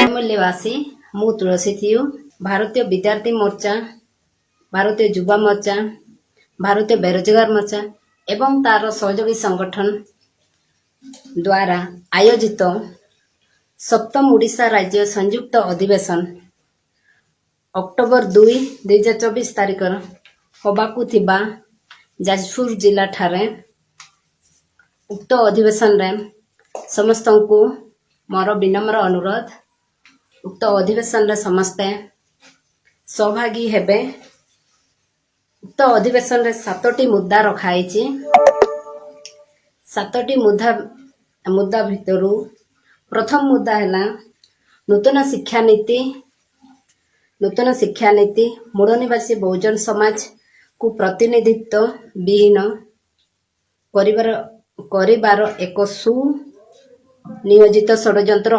मूल्यवासी मु तुलसी थियु भारतीय विद्यार्थी मोर्चा, भारतीय युवा मोर्चा, भारतीय बेरोजगार मोर्चा एवं तार सहयोगी संगठन द्वारा आयोजित सप्तम ओडिशा राज्य संयुक्त अधिवेशन अक्टोबर 2, 2024 तारिख होबाकु थिबा जाजपुर जिला ठारे उक्त अधिवेशन रे समस्त को मोर विनम्र अनुरोध उक्त अधिवेशन रे समस्ते सहभागी हेबे। उक्त अधिवेशन रे 7टी मुद्दा रखाई। 7टी मुद्दा भितरु प्रथम मुद्दा है नूतन शिक्षा नीति मूल निवासी बहुजन समाज को प्रतिनिधित्व विहीन करिबार एक सुनियोजित षड्यंत्र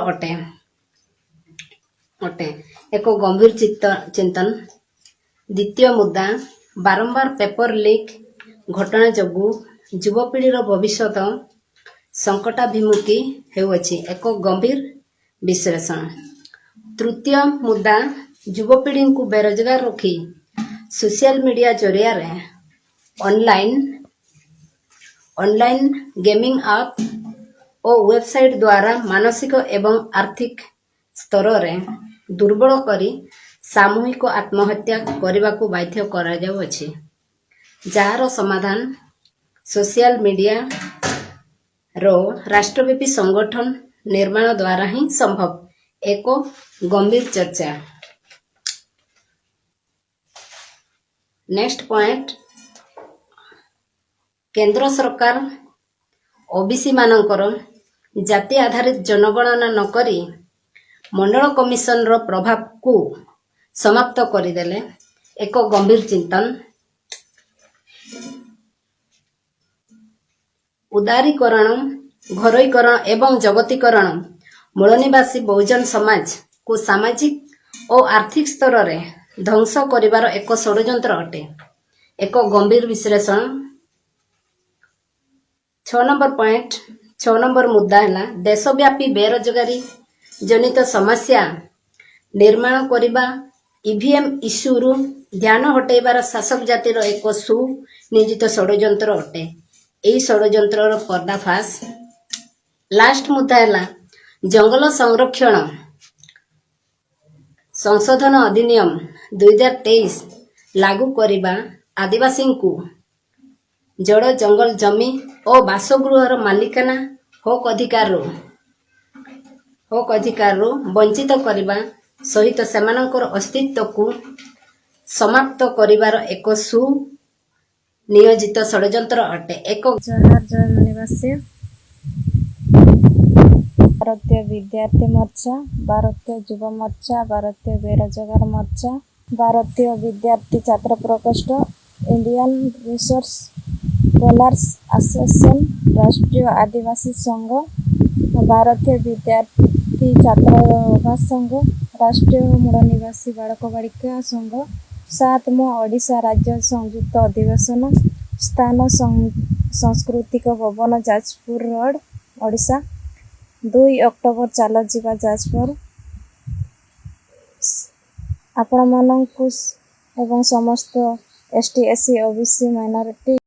अटे एक गंभीर चिंतन। द्वितीय मुद्दा बारंबार पेपर लीक घटना जगु युवपीढ़ी भविष्य संकटाभिमुखी हेउछि एक गंभीर विश्लेषण। तृतीय मुद्दा युवपीढ़ी को बेरोजगार रखी सोशल मीडिया जरिया रे ऑनलाइन गेमिंग ऐप और वेबसाइट द्वारा मानसिक एवं आर्थिक स्तर रे दुर्बल करी सामूहिक आत्महत्या करने को बाध्य करा जाउछि, जार समाधान सोशल मीडिया रो राष्ट्रव्यापी संगठन निर्माण द्वारा ही संभव। एक गंभीर चर्चा। नेक्स्ट पॉइंट, केंद्र सरकार ओबीसी मानकर जाति आधारित जनगणना न करी मंडल कमिशन रो प्रभाव को समाप्त करदेले एक गंभीर चिंतन। उदारीकरण घरोईकरण एवं जगतीकरण मूल निवासी बहुजन समाज को सामाजिक और आर्थिक स्तर रे ध्वंस करिवार एक षड्यंत्र अटे एक गंभीर विश्लेषण। 6 नंबर मुद्दा है देशव्यापी बेरोजगारी जनित समस्या निर्माण करिबा ईवीएम इश्यू रु ध्यान हटेबार शासक जातिर एक सुनियोजित षड्यंत्र अटे एई षड्यंत्र पर्दाफाश। लास्ट मुद्दा है जंगल संरक्षण संशोधन अधिनियम 2023 लागू करिबा आदिवासी को जड़ जंगल जमी और बासगृहर मालिकाना हक अधिकार वंचित करने सहित सेमानकर अस्तित्व को समाप्त करिबार एक सुनियोजित षड्यंत्र अटे एक जय निवासी भारतीय विद्यार्थी मोर्चा, भारतीय युवा मोर्चा, भारतीय बेरोजगार मोर्चा, भारतीय विद्यार्थी छात्र प्रकोष्ठ, इंडियन रिसोर्स स्कॉलर्स एसोसिएशन, राष्ट्रीय आदिवासी संघ, भारतीय विद्यार्थी छात्र संघ, राष्ट्रीय मूल निवासी बालक बालिका संघ, 7वां ओडिशा राज्य संयुक्त अधिवेशन स्थान सांस्कृतिक भवन जाजपुर रोड ओडिशा 2 अक्टोबर चल जीवा जाजपुर। आपण मानकु एवं समस्त एसटी एससी ओबीसी माइनॉरिटी